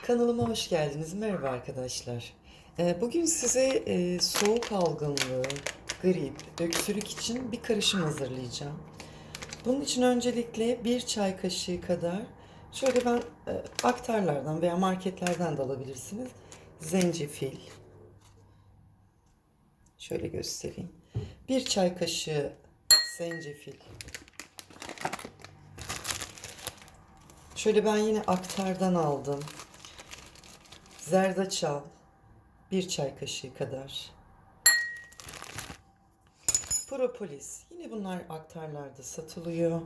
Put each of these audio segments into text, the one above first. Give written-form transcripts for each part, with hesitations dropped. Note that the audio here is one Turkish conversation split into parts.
Kanalıma hoş geldiniz. Merhaba arkadaşlar. Bugün size soğuk algınlığı, grip, öksürük için bir karışım hazırlayacağım. Bunun için öncelikle bir çay kaşığı kadar şöyle ben aktarlardan veya marketlerden de alabilirsiniz. Zencefil. Şöyle göstereyim. Bir çay kaşığı zencefil. Şöyle ben yine aktardan aldım. Zerdeçal. Bir çay kaşığı kadar. Propolis. Yine bunlar aktarlarda satılıyor.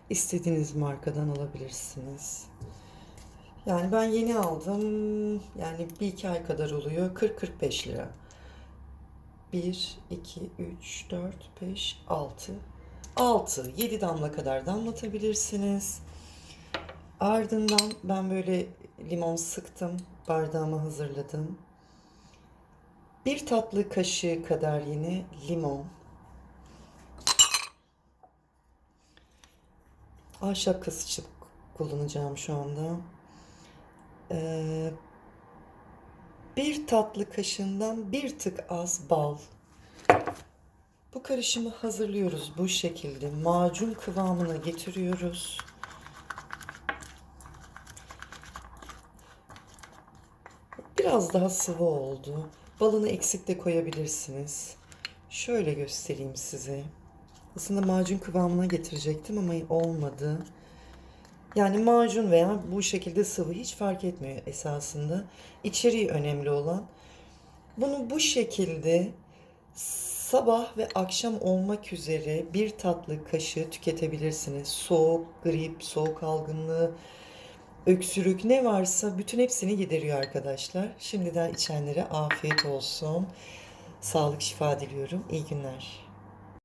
İstediğiniz markadan alabilirsiniz. Yani ben yeni aldım. Yani bir iki ay kadar oluyor. 40-45 lira. 1, 2, 3, 4, 5, 6. 6, 7 damla kadar damlatabilirsiniz. Ardından ben böyle limon sıktım. Bardağıma hazırladım. Bir tatlı kaşığı kadar yine limon. Ahşap kasıcı kullanacağım şu anda. Bir tatlı kaşığından bir tık az bal. Bu karışımı hazırlıyoruz bu şekilde. Macun kıvamına getiriyoruz. Biraz daha sıvı oldu. Balını eksik de koyabilirsiniz. Şöyle göstereyim size. Aslında macun kıvamına getirecektim ama olmadı. Yani macun veya bu şekilde sıvı hiç fark etmiyor esasında. İçeriği önemli olan. Bunu bu şekilde sabah ve akşam olmak üzere bir tatlı kaşığı tüketebilirsiniz. Soğuk, grip, soğuk algınlığı, öksürük ne varsa bütün hepsini gideriyor arkadaşlar. Şimdiden içenlere afiyet olsun. Sağlık, şifa diliyorum. İyi günler.